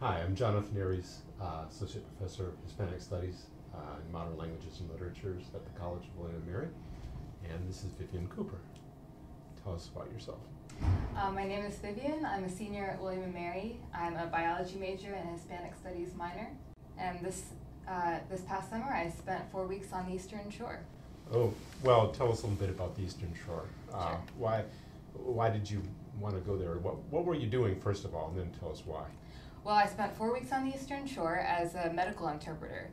Hi, I'm Jonathan Arries, Associate Professor of Hispanic Studies in Modern Languages and Literatures at the College of William and Mary, and this is Vivian Cooper. Tell us about yourself. My name is Vivian. I'm a senior at William and Mary. I'm a biology major and a Hispanic Studies minor, and this past summer I spent 4 weeks on the Eastern Shore. Oh, well, tell us a little bit about the Eastern Shore. Sure. Why did you want to go there? What were you doing, first of all, and then tell us why? Well, I spent 4 weeks on the Eastern Shore as a medical interpreter.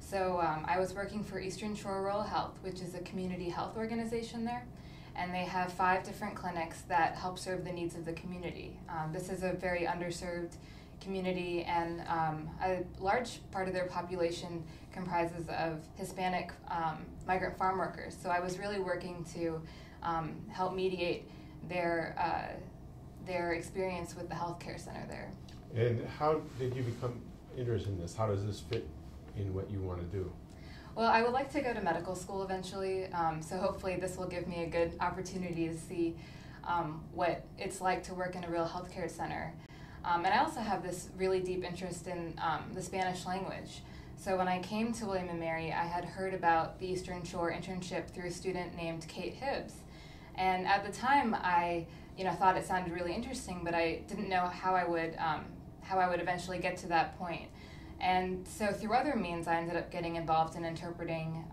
So I was working for Eastern Shore Rural Health, which is a community health organization there, and they have 5 different clinics that help serve the needs of the community. This is a very underserved community, and a large part of their population comprises of Hispanic migrant farm workers. So I was really working to help mediate their experience with the healthcare center there. And how did you become interested in this? How does this fit in what you want to do? Well, I would like to go to medical school eventually, so hopefully this will give me a good opportunity to see what it's like to work in a real healthcare center. And I also have this really deep interest in the Spanish language. So when I came to William and Mary, I had heard about the Eastern Shore internship through a student named Kate Hibbs. And at the time, I thought it sounded really interesting, but I didn't know how I would eventually get to that point. And so through other means, I ended up getting involved in interpreting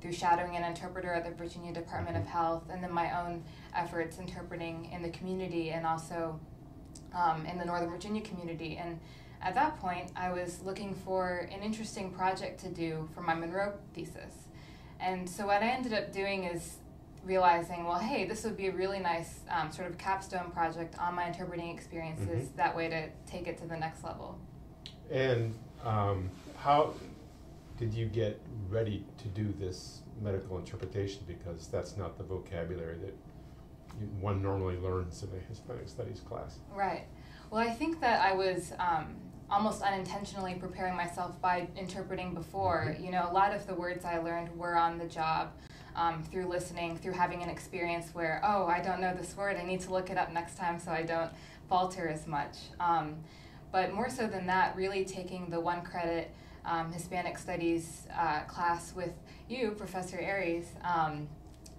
through shadowing an interpreter at the Virginia Department of Health, and then my own efforts interpreting in the community and also in the Northern Virginia community. And at that point, I was looking for an interesting project to do for my Monroe thesis. And so what I ended up doing is realizing, well, hey, this would be a really nice sort of capstone project on my interpreting experiences, that way to take it to the next level. And how did you get ready to do this medical interpretation? Because that's not the vocabulary that one normally learns in a Hispanic Studies class. Right. Well, I think that I was almost unintentionally preparing myself by interpreting before. You know, a lot of the words I learned were on the job. Through listening, through having an experience where, oh, I don't know this word, I need to look it up next time so I don't falter as much. But more so than that, really taking the 1 credit Hispanic Studies class with you, Professor Arries,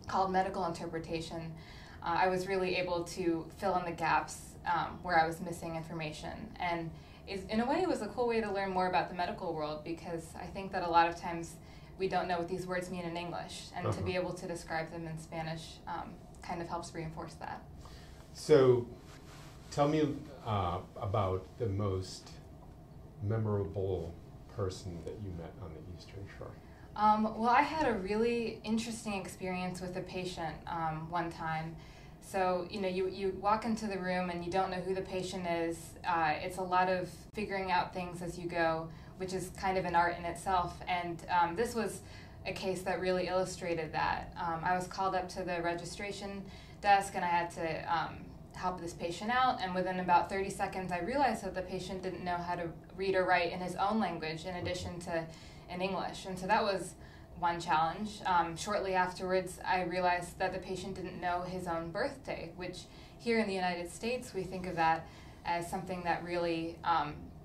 called Medical Interpretation, I was really able to fill in the gaps where I was missing information. And in a way, it was a cool way to learn more about the medical world, because I think that a lot of times we don't know what these words mean in English, and to be able to describe them in Spanish kind of helps reinforce that. So tell me about the most memorable person that you met on the Eastern Shore. Well, I had a really interesting experience with a patient one time. So, you walk into the room and you don't know who the patient is. It's a lot of figuring out things as you go, which is kind of an art in itself. And this was a case that really illustrated that. I was called up to the registration desk and I had to help this patient out. And within about 30 seconds, I realized that the patient didn't know how to read or write in his own language in addition to in English. And so that was one challenge. Shortly afterwards, I realized that the patient didn't know his own birthday, which here in the United States, we think of that as something that really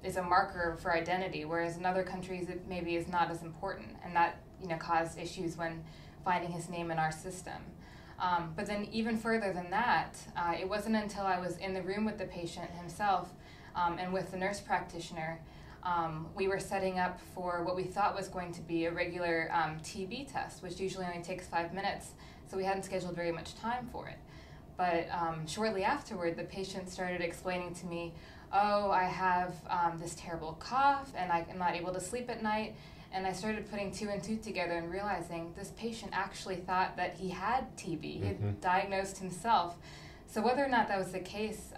is a marker for identity, whereas in other countries it maybe is not as important, and that caused issues when finding his name in our system. But then even further than that, it wasn't until I was in the room with the patient himself and with the nurse practitioner, we were setting up for what we thought was going to be a regular TB test, which usually only takes 5 minutes, so we hadn't scheduled very much time for it. But shortly afterward, the patient started explaining to me, oh, I have this terrible cough and I'm not able to sleep at night. And I started putting 2 and 2 together and realizing this patient actually thought that he had TB. He had diagnosed himself. So whether or not that was the case,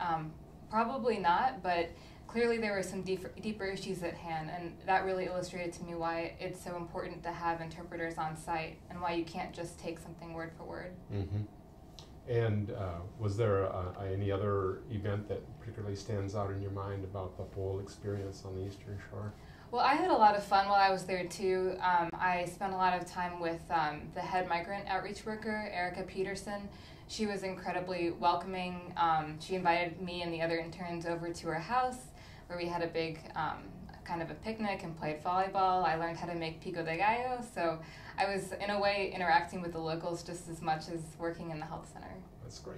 probably not, but clearly there were some deeper issues at hand, and that really illustrated to me why it's so important to have interpreters on site and why you can't just take something word for word. And was there any other event that particularly stands out in your mind about the whole experience on the Eastern Shore? Well, I had a lot of fun while I was there too. I spent a lot of time with the head migrant outreach worker, Erica Peterson. She was incredibly welcoming. She invited me and the other interns over to her house. where we had a big kind of a picnic and played volleyball. I learned how to make pico de gallo, so I was in a way interacting with the locals just as much as working in the health center. That's great.